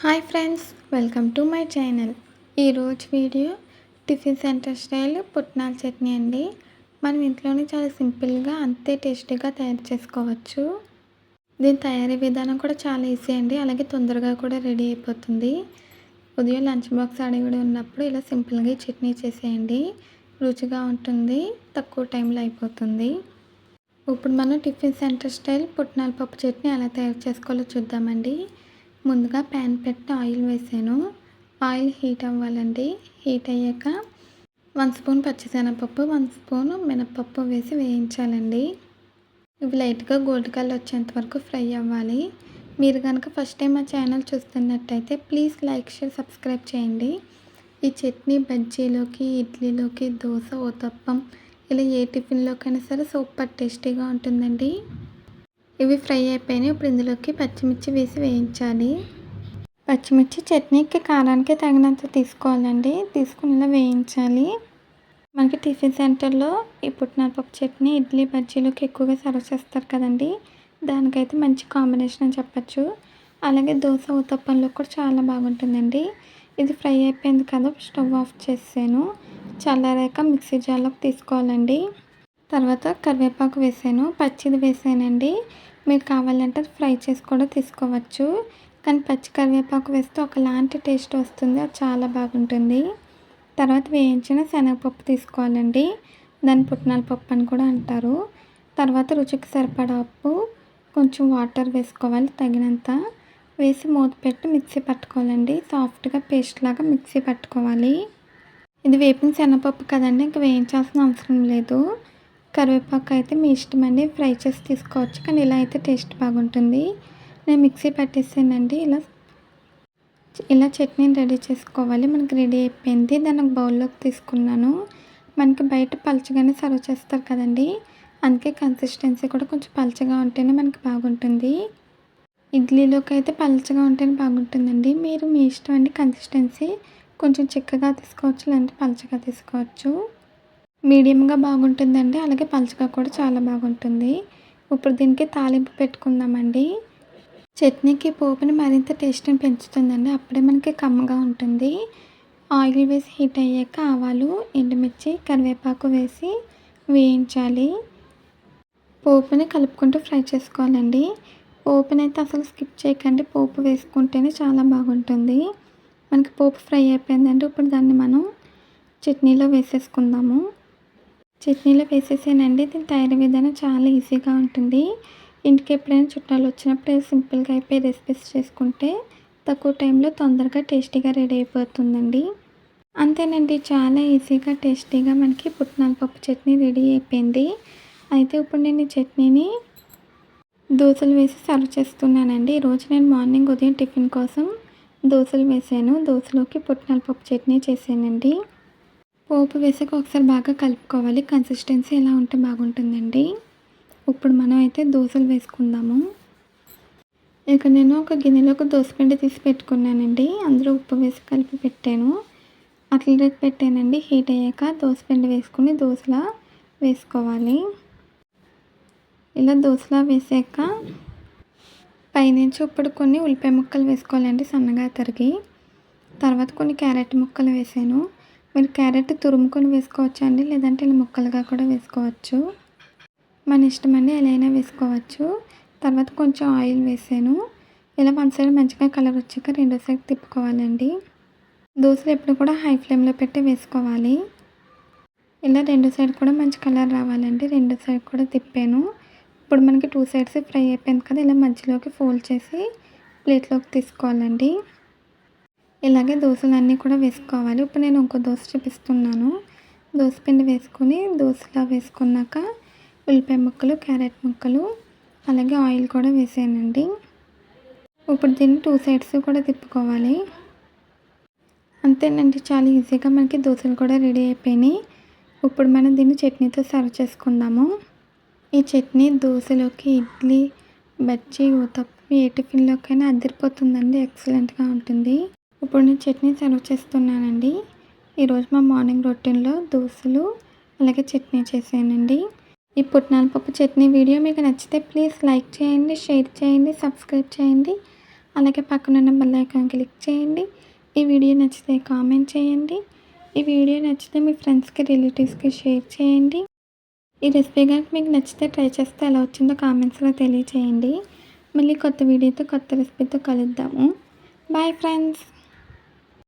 Hi friends, welcome to my channel. ఈరోజు video tiffin centre style పుట్నాల చట్నీ అండి. మనం ఇంట్లోనే చాలా సింపుల్గా అంతే టేస్టీగా తయారు చేసుకోవచ్చు. దీని తయారీ విధానం కూడా చాలా ఈజీ అండి, అలాగే తొందరగా కూడా రెడీ అయిపోతుంది. ఉదయం లంచ్ బాక్స్ అడిగి ఉన్నప్పుడు ఇలా సింపుల్గా చట్నీ చేసేయండి. రుచిగా ఉంటుంది, తక్కువ టైంలో అయిపోతుంది. ఇప్పుడు మనం టిఫిన్ సెంటర్ స్టైల్ పుట్నాల పప్పు చట్నీ ఎలా తయారు చేసుకోవాలో చూద్దామండి. ముందుగా ప్యాన్ పెట్టి ఆయిల్ వేసాను. ఆయిల్ హీట్ అవ్వాలండి. హీట్ అయ్యాక 1 స్పూన్ పచ్చిశనగపప్పు, 1 స్పూన్ మినపప్పు వేసి వేయించాలండి. ఇవి లైట్గా గోల్డ్ కలర్ వచ్చేంత వరకు ఫ్రై అవ్వాలి. మీరు కనుక ఫస్ట్ టైం మా ఛానల్ చూస్తున్నట్టయితే ప్లీజ్ లైక్, షేర్, సబ్స్క్రైబ్ చేయండి. ఈ చట్నీ బజ్జీలోకి, ఇడ్లీలోకి, దోశ, ఊతప్పం ఇలా ఏ టిఫిన్లోకైనా సరే సూపర్ టేస్టీగా ఉంటుందండి. ఇవి ఫ్రై అయిపోయినాయి. ఇప్పుడు ఇందులోకి పచ్చిమిర్చి వేసి వేయించాలి. పచ్చిమిర్చి చట్నీకి కారానికి తగినంత తీసుకోవాలండి. తీసుకుని ఇలా వేయించాలి. మనకి టిఫిన్ సెంటర్లో ఈ పుట్నాల పప్పు చట్నీ ఇడ్లీ బజ్జీలోకి ఎక్కువగా సర్వ్ చేస్తారు కదండి. దానికైతే మంచి కాంబినేషన్ అని చెప్పచ్చు. అలాగే దోశ, ఊతప్పంలో కూడా చాలా బాగుంటుందండి. ఇది ఫ్రై అయిపోయింది కదా, స్టవ్ ఆఫ్ చేసాను. చల్లారాక మిక్సీ జార్లోకి తీసుకోవాలండి. తర్వాత కరివేపాకు వేసాను, పచ్చిది వేసానండి. మీకు కావాలంటే ఫ్రై చేసి కూడా తీసుకోవచ్చు. కానీ పచ్చి కరివేపాకు వేస్తే ఒకలాంటి టేస్ట్ వస్తుంది, అది చాలా బాగుంటుంది. తర్వాత వేయించిన శనగపప్పు తీసుకోవాలండి. దాన్ని పుట్నాల పప్పు అని కూడా అంటారు. తర్వాత రుచికి సరిపడా ఉప్పు, కొంచెం వాటర్ వేసుకోవాలి తగినంత. వేసి మూత పెట్టి మిక్సీ పట్టుకోవాలండి. సాఫ్ట్గా పేస్ట్ లాగా మిక్సీ పట్టుకోవాలి. ఇది వేపిన శనగపప్పు కదండి, ఇంకా వేయించాల్సిన అవసరం లేదు. కరివేపాకు అయితే మీ ఇష్టం అండి, ఫ్రై చేసి తీసుకోవచ్చు. కానీ ఇలా అయితే టేస్ట్ బాగుంటుంది. నేను మిక్సీ పట్టేసానండి. ఇలా చట్నీని రెడీ చేసుకోవాలి. మనకి రెడీ అయిపోయింది. దాన్ని ఒక బౌల్లోకి తీసుకున్నాను. మనకి బయట పలచగానే సర్వ్ చేస్తారు కదండి, అందుకే కన్సిస్టెన్సీ కూడా కొంచెం పలచగా ఉంటేనే మనకి బాగుంటుంది. ఇడ్లీలోకి అయితే పలచగా ఉంటేనే బాగుంటుందండి. మీరు మీ ఇష్టం అండి. కన్సిస్టెన్సీ కొంచెం చిక్కగా తీసుకోవచ్చు, లేదంటే పలచగా తీసుకోవచ్చు. మీడియంగా బాగుంటుందండి. అలాగే పలచగా కూడా చాలా బాగుంటుంది. ఇప్పుడు దీనికి తాలింపు పెట్టుకుందామండి. చట్నీకి పోపుని మరింత టేస్ట్ని పెంచుతుందండి. అప్పుడే మనకి కమ్మగా ఉంటుంది. ఆయిల్ వేసి హీట్ అయ్యాక ఆవాలు, ఎండుమిర్చి, కరివేపాకు వేసి వేయించాలి. పోపుని కలుపుకుంటూ ఫ్రై చేసుకోవాలండి. పోపుని అయితే అసలు స్కిప్ చేయకండి. పోపు వేసుకుంటేనే చాలా బాగుంటుంది. మనకి పోపు ఫ్రై అయిపోయిందండి. ఇప్పుడు దాన్ని మనం చట్నీలో వేసేసుకుందాము. చట్నీలో వేసేసానండి. దీని తయారీ విధానం చాలా ఈజీగా ఉంటుంది. ఇంటికి ఎప్పుడైనా చుట్టాలు వచ్చినప్పుడు సింపుల్గా అయిపోయి రెసిపీస్ చేసుకుంటే తక్కువ టైంలో తొందరగా టేస్టీగా రెడీ అయిపోతుందండి. అంతేనండి, చాలా ఈజీగా టేస్టీగా మనకి పుట్నాల పప్పు చట్నీ రెడీ అయిపోయింది. అయితే ఇప్పుడు నేను ఈ చట్నీని దోశలు వేసి సర్వ్ చేస్తున్నానండి. ఈరోజు నేను మార్నింగ్ ఉదయం టిఫిన్ కోసం దోశలు వేసాను. దోశలోకి పుట్నాల పప్పు చట్నీ చేశానండి. పోపు వేసాక ఒకసారి బాగా కలుపుకోవాలి. కన్సిస్టెన్సీ ఎలా ఉంటే బాగుంటుందండి. ఇప్పుడు మనం అయితే దోశలు వేసుకుందాము. ఇక నేను ఒక గిన్నెలోకి దోసపిండి తీసి పెట్టుకున్నానండి. అందులో ఉప్పు వేసి కలిపి పెట్టాను. అట్లా పెట్టానండి. హీట్ అయ్యాక దోసపిండి వేసుకుని దోశలా వేసుకోవాలి. ఇలా దోశలా వేసాక పైనుంచి ఇప్పుడు కొన్ని ఉల్లిపాయ ముక్కలు వేసుకోవాలండి, సన్నగా తరిగి. తర్వాత కొన్ని క్యారెట్ ముక్కలు వేసాను. మీరు క్యారెట్ తురుముకొని వేసుకోవచ్చు అండి, లేదంటే ఇలా ముక్కలుగా కూడా వేసుకోవచ్చు. మన ఇష్టం అండి, ఎలా అయినా వేసుకోవచ్చు. తర్వాత కొంచెం ఆయిల్ వేసాను. ఇలా వన్ సైడ్ మంచిగా కలర్ వచ్చాక రెండో సైడ్ తిప్పుకోవాలండి. దోశలు ఎప్పుడు కూడా హై ఫ్లేమ్లో పెట్టి వేసుకోవాలి. ఇలా రెండో సైడ్ కూడా మంచి కలర్ రావాలండి. రెండో సైడ్ కూడా తిప్పాను. ఇప్పుడు మనకి 2 సైడ్స్ ఫ్రై అయిపోయింది కదా, ఇలా మధ్యలోకి ఫోల్డ్ చేసి ప్లేట్లోకి తీసుకోవాలండి. ఇలాగే దోశలన్నీ కూడా వేసుకోవాలి. ఇప్పుడు నేను ఇంకో దోశ చూపిస్తున్నాను. దోసపిండి వేసుకొని దోశలా వేసుకున్నాక ఉల్లిపాయ ముక్కలు, క్యారెట్ ముక్కలు, అలాగే ఆయిల్ కూడా వేసానండి. ఇప్పుడు దీన్ని 2 సైడ్స్ కూడా తిప్పుకోవాలి. అంతేనండి, చాలా ఈజీగా మనకి దోశలు కూడా రెడీ అయిపోయినాయి. ఇప్పుడు మనం దీన్ని చట్నీతో సర్వ్ చేసుకుందాము. ఈ చట్నీ దోశలోకి, ఇడ్లీ, బజ్జీ, ఊతప్పం ఏ టిఫిన్లోకైనా అదిరిపోతుందండి. ఎక్సలెంట్గా ఉంటుంది. ఇప్పుడు నేను చట్నీ సర్వ్ చేస్తున్నానండి. ఈరోజు మా మార్నింగ్ రొటీన్లో దోశలు అలాగే చట్నీ చేశానండి. ఈ పుట్నాల పప్పు చట్నీ వీడియో మీకు నచ్చితే ప్లీజ్ లైక్ చేయండి, షేర్ చేయండి, సబ్స్క్రైబ్ చేయండి. అలాగే పక్కనున్న బెల్ ఐకాన్ క్లిక్ చేయండి. ఈ వీడియో నచ్చితే కామెంట్ చేయండి. ఈ వీడియో నచ్చితే మీ ఫ్రెండ్స్కి, రిలేటివ్స్కి షేర్ చేయండి. ఈ రెసిపీ కనుక మీకు నచ్చితే ట్రై చేస్తే ఎలా వచ్చిందో కామెంట్స్లో తెలియచేయండి. మళ్ళీ కొత్త వీడియోతో కొత్త రెసిపీతో కలుద్దాము. Bye friends.